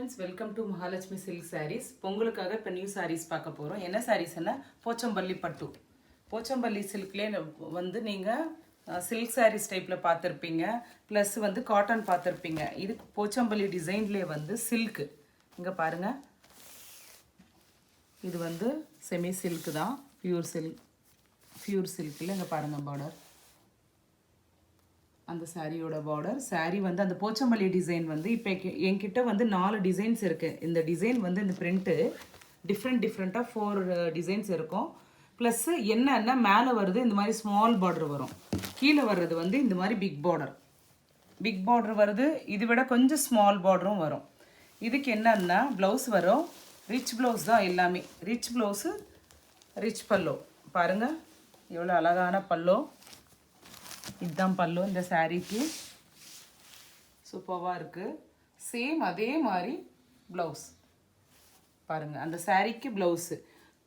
friends, welcome to Mahalakshmi Silk Sarees. பொங்கலுக்காக இப்போ new sarees பார்க்க போகிறோம். என்ன sareesனா போச்சம்பள்ளி பட்டு. போச்சம்பள்ளி சில்க்லேயே வந்து நீங்கள் சில்க் sarees டைப்பில் பார்த்துருப்பீங்க. ப்ளஸ் வந்து காட்டன் பார்த்துருப்பீங்க. இது போச்சம்பள்ளி டிசைன்லேயே வந்து சில்க்கு. இங்கே பாருங்கள், இது வந்து செமி சில்க்கு தான், பியூர் சில்கில். இங்கே பாருங்கள் பார்டர், அந்த சாரியோட பார்டர். சாரீ வந்து அந்த போச்சம்பள்ளி டிசைன் வந்து இப்போ என்கிட்ட வந்து 4 டிசைன்ஸ் இருக்குது. இந்த டிசைன் வந்து இந்த பிரிண்ட்டு டிஃப்ரெண்ட்டாக 4 டிசைன்ஸ் இருக்கும். ப்ளஸ்ஸு என்னன்னா மேலே வருது இந்த மாதிரி ஸ்மால் பார்டர் வரும், கீழே வர்றது வந்து இந்த மாதிரி பிக் பார்டர் வருது. இது விட கொஞ்சம் ஸ்மால் பார்டரும் வரும். இதுக்கு என்னன்னா ப்ளவுஸ் வரும், ரிச் ப்ளவுஸ் தான் எல்லாமே. Rich blouse, rich பல்லோ. பாருங்கள் எவ்வளோ அழகான பல்லோ. இதுதான் பல்லு இந்த சாரீக்கு. சூப்பராக இருக்குது. சேம் அதே மாதிரி ப்ளவுஸ் பாருங்கள். அந்த சாரீக்கு ப்ளவுஸு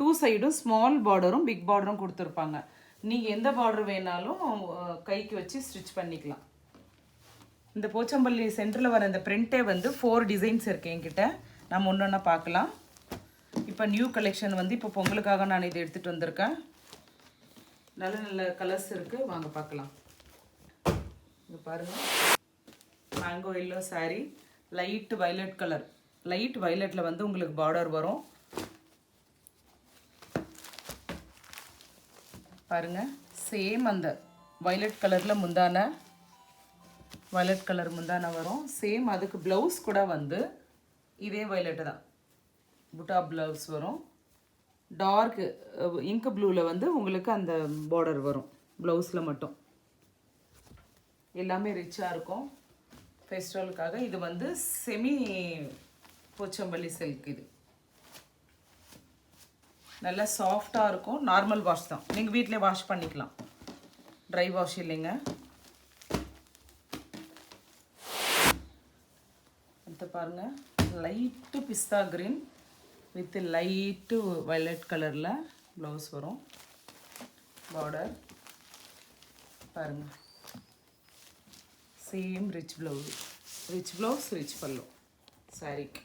2 சைடும் ஸ்மால் பார்டரும் பிக் பார்டரும் கொடுத்துருப்பாங்க. நீங்கள் எந்த பார்டர் வேணாலும் கைக்கு வச்சு ஸ்டிச் பண்ணிக்கலாம். இந்த போச்சம்பள்ளி சென்டரில் வர இந்த பிரிண்ட்டே வந்து 4 டிசைன்ஸ் இருக்குது என்கிட்ட. நம்ம ஒன்று ஒன்றா பார்க்கலாம். இப்போ நியூ கலெக்ஷன் வந்து இப்போ பொங்கலுக்காக நான் இதை எடுத்துகிட்டு வந்திருக்கேன். நல்ல நல்ல கலர்ஸ் இருக்குது, வாங்க பார்க்கலாம். இங்கே பாருங்கள், mango yellow sari, light violet colour. Light வயலட்டில் வந்து உங்களுக்கு பார்டர் வரும். பாருங்கள், சேம் அந்த வயலட் கலரில் வயலட் கலர் முந்தான வரும். சேம் அதுக்கு ப்ளவுஸ் கூட வந்து இதே வயலட்டு தான், புட்டா ப்ளவுஸ் வரும். டார்க் இங்க் ப்ளூவில் வந்து உங்களுக்கு அந்த பார்டர் வரும் ப்ளவுஸில் மட்டும். எல்லாமே ரிச்சாக இருக்கும் ஃபெஸ்டிவலுக்காக. இது வந்து செமி போச்சம்பள்ளி சில்க். இது நல்லா சாஃப்டாக இருக்கும். நார்மல் வாஷ் தான், நீங்கள் வீட்டிலே வாஷ் பண்ணிக்கலாம், ட்ரை வாஷ் இல்லைங்க. அடுத்து பாருங்கள், light pista green with light violet கலரில் ப்ளவுஸ் வரும். பார்டர் பாருங்கள், same rich blouse rich pallu சாரீக்கு.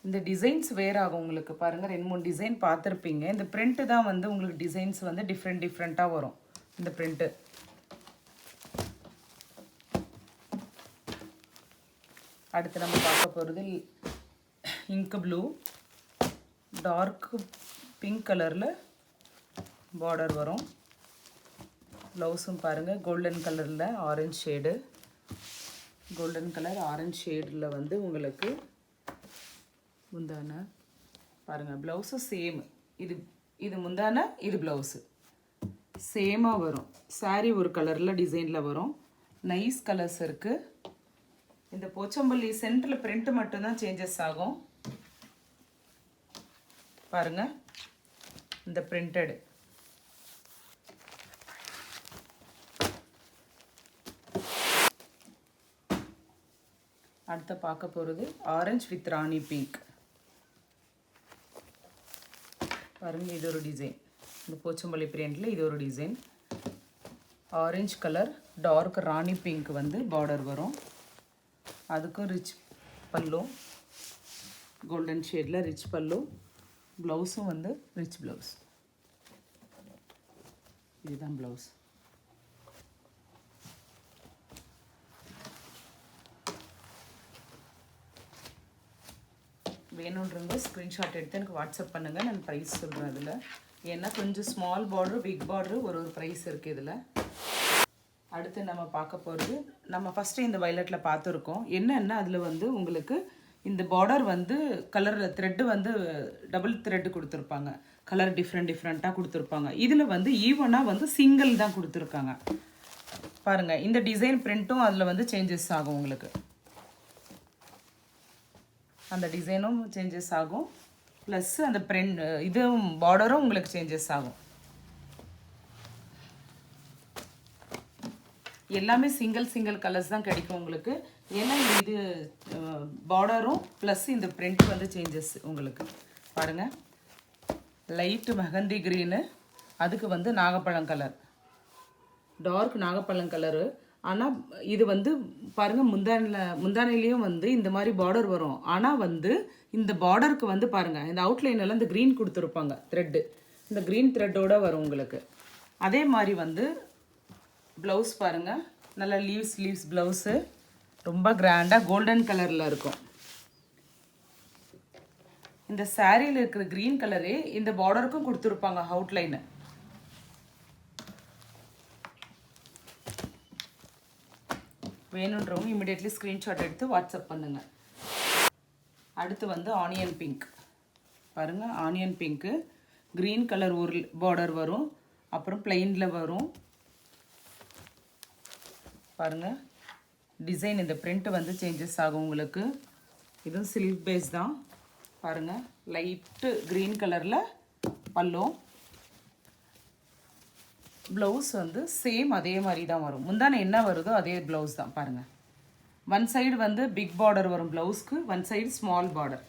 இந்த டிசைன்ஸ் வேறு ஆகும் உங்களுக்கு. பாருங்கள், 2-3 டிசைன் பார்த்துருப்பீங்க. இந்த பிரிண்ட்டு தான் வந்து உங்களுக்கு டிசைன்ஸ் வந்து டிஃப்ரெண்ட்டாக வரும் இந்த பிரிண்ட்டு. அடுத்து நம்ம பார்க்க போகிறது இங்க் ப்ளூ, டார்க் பிங்க் கலரில் பார்டர் வரும். ப்ளவுஸும் பாருங்கள், கோல்டன் கலரில் orange shade, golden colour orange ஷேடில் வந்து உங்களுக்கு முந்தான. பாருங்கள், ப்ளவுஸும் சேம். இது முந்தான, இது ப்ளவுஸு சேமாக வரும். சாரீ ஒரு கலரில் டிசைனில் வரும். நைஸ் கலர்ஸ் இருக்குது. இந்த போச்சம்பள்ளி சென்டரில் பிரிண்ட்டு மட்டும்தான் சேஞ்சஸ் ஆகும். பாருங்கள், இந்த பிரிண்டடு. அடுத்து பார்க்க போகிறது ஆரஞ்சு வித் ராணி பிங்க். பாருங்கள், இது ஒரு டிசைன். இந்த போச்சம்பள்ளி பிரிண்டில் இது ஒரு design. Orange colour dark rani pink வந்து பார்டர் வரும். அதுக்கும் ரிச் பல்லு, கோல்டன் ஷேடில் ரிச் பல்லு. ப்ளவுஸும் வந்து ரிச் ப்ளவுஸ். இதுதான் ப்ளவுஸ். வேணுன்றவங்க ஸ்க்ரீன்ஷாட் எடுத்து எனக்கு வாட்ஸ்அப் பண்ணுங்கள், நான் ப்ரைஸ் சொல்கிறேன் அதில். ஏன்னா கொஞ்சம் ஸ்மால் பார்டரு பிக் பார்டரு ஒரு ப்ரைஸ் இருக்குது இதில். அடுத்து நம்ம பார்க்க போகிறது, நம்ம ஃபஸ்ட்டு இந்த வயலட்டில் பார்த்துருக்கோம். என்னென்னா அதில் வந்து உங்களுக்கு இந்த பார்டர் வந்து கலரில் த்ரெட்டு வந்து டபுள் த்ரெட்டு கொடுத்துருப்பாங்க. கலர் டிஃப்ரெண்ட்டாக கொடுத்துருப்பாங்க. இதில் வந்து ஈவனாக வந்து சிங்கிள் தான் கொடுத்துருக்காங்க. பாருங்கள், இந்த டிசைன் பிரிண்ட்டும் அதில் வந்து சேஞ்சஸ் ஆகும் உங்களுக்கு. அந்த டிசைனும் சேஞ்சஸ் ஆகும், ப்ளஸ் அந்த பிரிண்ட் இதுவும் பார்டரும் உங்களுக்கு சேஞ்சஸ் ஆகும். எல்லாமே சிங்கிள் கலர்ஸ் தான் கிடைக்கும் உங்களுக்கு. ஏன்னா இது பார்டரும் ப்ளஸ் இந்த பிரிண்ட் வந்து சேஞ்சஸ் உங்களுக்கு. பாருங்கள், லைட்டு மெஹந்தி க்ரீனு, அதுக்கு வந்து நாகப்பழம் கலர், டார்க் நாகப்பழம் கலரு, ஆனால் இது வந்து பாருங்கள் முந்தானையிலையும் வந்து இந்த மாதிரி பார்டர் வரும். ஆனால் வந்து இந்த பார்டருக்கு வந்து பாருங்கள் இந்த அவுட்லைனெல்லாம் இந்த க்ரீன் கொடுத்துருப்பாங்க த்ரெட்டு, இந்த க்ரீன் த்ரெட்டோடு வரும் உங்களுக்கு. அதே மாதிரி வந்து ப்ளவுஸ் பாருங்கள், நல்லா லீவ்ஸ் ப்ளவுஸு ரொம்ப கிராண்டாக கோல்டன் கலரில் இருக்கும். இந்த சாரியில் இருக்கிற க்ரீன் கலரே இந்த பார்டருக்கும் கொடுத்துருப்பாங்க அவுட்லைனு. வேணுன்றவங்க இமிடியேட்லி ஸ்க்ரீன்ஷாட் எடுத்து வாட்ஸ்அப் பண்ணுங்கள். அடுத்து வந்து ஆனியன் பிங்க் பாருங்கள். ஆனியன் பிங்க்கு க்ரீன் கலர் ஒரு பார்டர் வரும், அப்புறம் பிளெயினில் வரும் பாருங்கள். டிசைன் இந்த பிரிண்ட்டு வந்து சேஞ்சஸ் ஆகும் உங்களுக்கு. இதுவும் சில்க் பேஸ் தான் பாருங்கள். லைட்டு க்ரீன் கலரில் பல்லோ. ப்ளவுஸ் வந்து சேம் அதே மாதிரி தான் வரும். முந்தானை என்ன வருதோ அதே ப்ளவுஸ் தான் பாருங்கள். ஒன் சைடு வந்து பிக் பார்டர் வரும் ப்ளவுஸ்க்கு, ஒன் சைடு ஸ்மால் பார்டர்.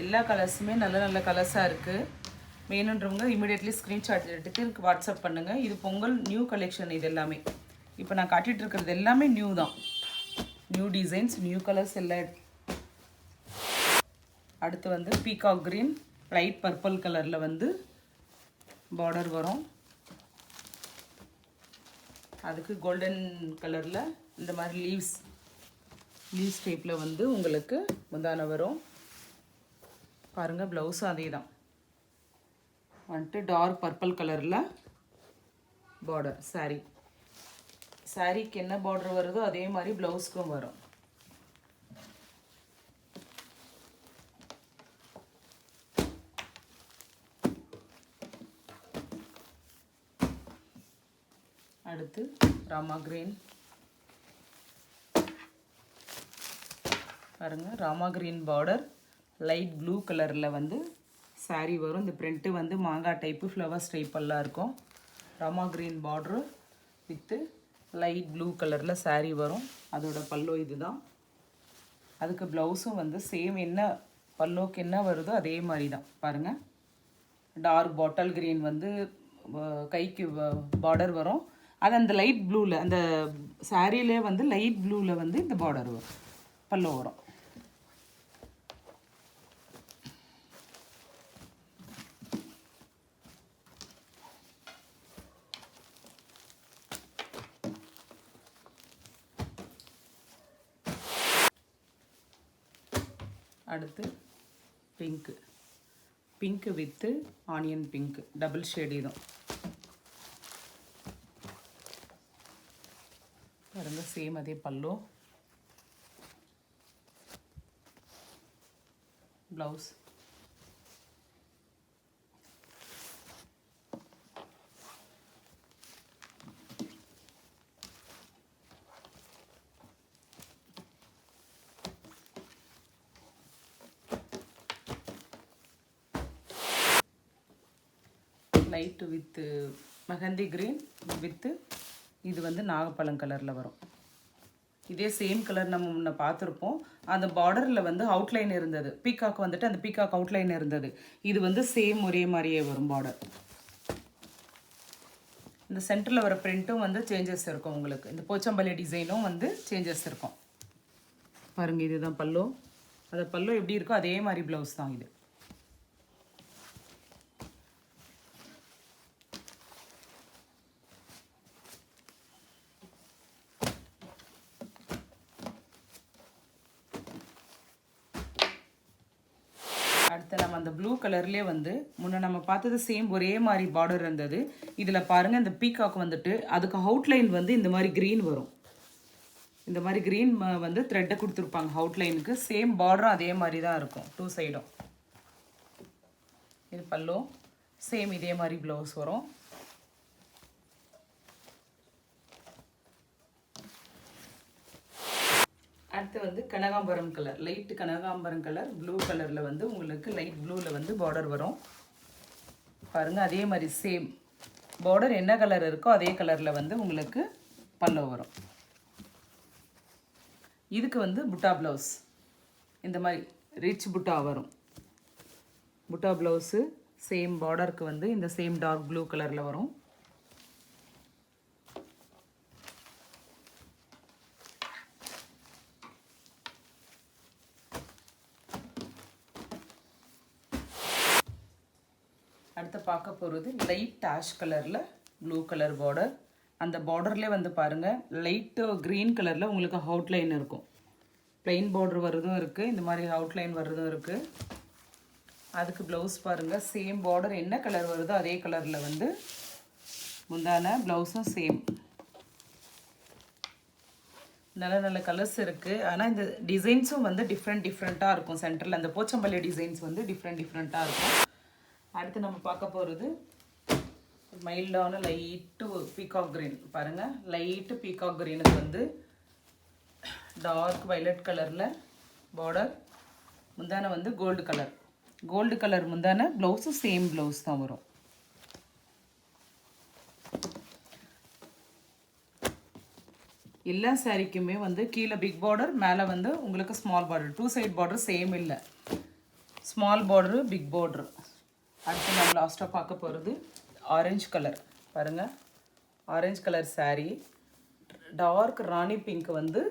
எல்லா கலர்ஸுமே நல்ல நல்ல கலர்ஸாக இருக்குது. வேணுன்றவங்க இமீடியட்லி ஸ்க்ரீன்ஷாட் எடுத்துட்டு எனக்கு வாட்ஸ்அப் பண்ணுங்கள். இது பொங்கல் நியூ கலெக்ஷன். இது எல்லாமே இப்போ நான் காட்டிகிட்டு இருக்கிறது எல்லாமே நியூ தான். நியூ டிசைன்ஸ், நியூ கலர்ஸ் எல்லாம். அடுத்து வந்து பீகாக் க்ரீன் லைட் பர்பிள் கலரில் வந்து பார்டர் வரும். அதுக்கு கோல்டன் கலரில் இந்த மாதிரி லீவ்ஸ் டைப்பில் வந்து உங்களுக்கு முந்தானை வரும் பாருங்கள். ப்ளவுஸும் அதே தான் வந்துட்டு டார்க் பர்பிள் கலரில் பார்டர். சாரீக்கு என்ன பார்டர் வருதோ அதே மாதிரி ப்ளவுஸ்க்கும் வரும். அடுத்து ராமா கிரீன் பாருங்கள். Rama green border light blue கலரில் வந்து சாரீ வரும். இந்த பிரிண்ட்டு வந்து மாங்காய் டைப்பு ஃப்ளவர்ஸ் டைப்பெல்லாம் இருக்கும். Rama green border with light blue கலரில் சாரீ வரும். அதோட பல்லோ இது தான். அதுக்கு ப்ளவுஸும் வந்து சேம் என்ன பல்லோக்கு என்ன வருதோ அதே மாதிரி தான் பாருங்கள். டார்க் பாட்டில் கிரீன் வந்து கைக்கு பார்டர் வரும். அது அந்த லைட் ப்ளூவில் அந்த சாரியிலே வந்து லைட் ப்ளூவில் வந்து இந்த பார்டர் வரும், பல்லோ வரும். அடுத்து pink with onion pink double shade. இதுவும் பாருங்க, சேம் அதே pallu. Blouse light with mehndi green with இது வந்து நாகப்பழம் கலரில் வரும். இதே சேம் கலர் நம்ம முன்ன பார்த்துருப்போம். அந்த பார்டரில் வந்து அவுட்லைன் இருந்தது, பீகாக் வந்துட்டு அந்த பீகாக் அவுட்லைன் இருந்தது. இது வந்து சேம் ஒரே மாதிரியே வரும் பார்டர். இந்த சென்டரில் வர பிரிண்ட்டும் வந்து சேஞ்சஸ் இருக்கும் உங்களுக்கு. இந்த போச்சம்பள்ளி டிசைனும் வந்து சேஞ்சஸ் இருக்கும் பாருங்கள். இதுதான் பல்லோ. அந்த பல்லோ எப்படி இருக்கோ அதே மாதிரி ப்ளவுஸ் தான் இது. அடுத்து நம்ம அந்த ப்ளூ கலர்லேயே வந்து முன்னே நம்ம பார்த்தது சேம் ஒரே மாதிரி பார்டர் இருந்தது. இதில் பாருங்கள், இந்த பீகாக் வந்துட்டு அதுக்கு அவுட்லைன் வந்து இந்த மாதிரி க்ரீன் வரும். இந்த மாதிரி க்ரீன் வந்து த்ரெட்டை கொடுத்துருப்பாங்க அவுட்லைனுக்கு. சேம் பார்டரும் அதே மாதிரி தான் இருக்கும் டூ சைடும். இது பல்லோ, சேம் இதே மாதிரி ப்ளவுஸ் வரும். அடுத்து வந்து கனகாம்பரம் கலர், லைட் கனகாம்பரம் கலர் ப்ளூ கலரில் வந்து உங்களுக்கு லைட் ப்ளூவில் வந்து பார்டர் வரும் பாருங்கள். அதே மாதிரி சேம் பார்டர் என்ன கலர் இருக்கோ அதே கலரில் வந்து உங்களுக்கு பல்லோ வரும். இதுக்கு வந்து புட்டா ப்ளவுஸ் இந்த மாதிரி ரிச் புட்டா வரும். புட்டா ப்ளவுஸு சேம் பார்டருக்கு வந்து இந்த சேம் டார்க் ப்ளூ கலரில் வரும். அடுத்து பார்க்க போகிறது லைட் ஆஷ் கலரில் ப்ளூ கலர் பார்டர். அந்த பார்டர்லேயே வந்து பாருங்கள் லைட்டு க்ரீன் கலரில் உங்களுக்கு அவுட்லைன் இருக்கும். ப்ளைன் பார்டர் வர்றதும் இருக்குது, இந்த மாதிரி அவுட்லைன் வர்றதும் இருக்குது. அதுக்கு ப்ளவுஸ் பாருங்கள் சேம் பார்டர் என்ன கலர் வருதோ அதே கலரில் வந்து முந்தான ப்ளவுஸும் சேம். நல்ல நல்ல கலர்ஸ் இருக்குது. ஆனால் இந்த டிசைன்ஸும் வந்து டிஃப்ரெண்ட்டாக இருக்கும். சென்டரில் அந்த போச்சம்பள்ளி டிசைன்ஸ் வந்து டிஃப்ரெண்ட்டாக இருக்கும். அடுத்து நம்ம பார்க்க போகிறது மைல்டான லைட்டு பீகாக் க்ரீன். பாருங்கள் லைட்டு பீகாக் க்ரீனுக்கு வந்து டார்க் வயலட் கலரில் பார்டர். முந்தான வந்து கோல்டு கலர் முந்தான. ப்ளவுஸும் சேம் ப்ளவுஸ் தான் வரும். எல்லா சாரிக்குமே வந்து கீழே பிக் பார்டர், மேலே வந்து உங்களுக்கு small border. 2 side border same இல்லை, ஸ்மால் பார்டரு பிக் பார்டரு. அடுத்து நம்ம லாஸ்ட்டாக பார்க்க போகிறது ஆரஞ்சு கலர். பாருங்கள் orange colour sari, dark rani pink வந்து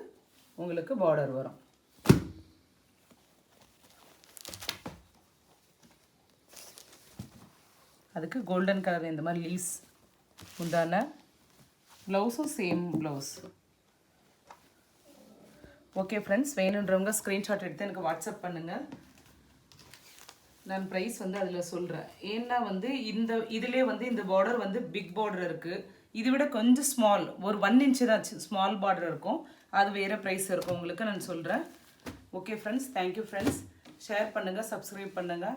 உங்களுக்கு பார்டர் வரும். அதுக்கு கோல்டன் கலர் இந்த மாதிரி லீஸ் முந்தான. ப்ளவுஸும் சேம் ப்ளவுஸ். ஓகே ஃப்ரெண்ட்ஸ், வேணுன்றவங்க ஸ்க்ரீன்ஷாட் எடுத்து எனக்கு வாட்ஸ்அப் பண்ணுங்கள். நான் ப்ரைஸ் வந்து அதில் சொல்கிறேன். ஏன்னா வந்து இதிலே வந்து இந்த பார்டர் வந்து பிக் பார்டர் இருக்குது. இதை விட கொஞ்சம் ஸ்மால், ஒரு 1 இன்ச்சு தான் ஸ்மால் பார்டர் இருக்கும். அது வேறு ப்ரைஸ் இருக்கும் உங்களுக்கு நான் சொல்கிறேன். Okay friends, thank you friends. Share பண்ணுங்கள், சப்ஸ்கிரைப் பண்ணுங்கள்.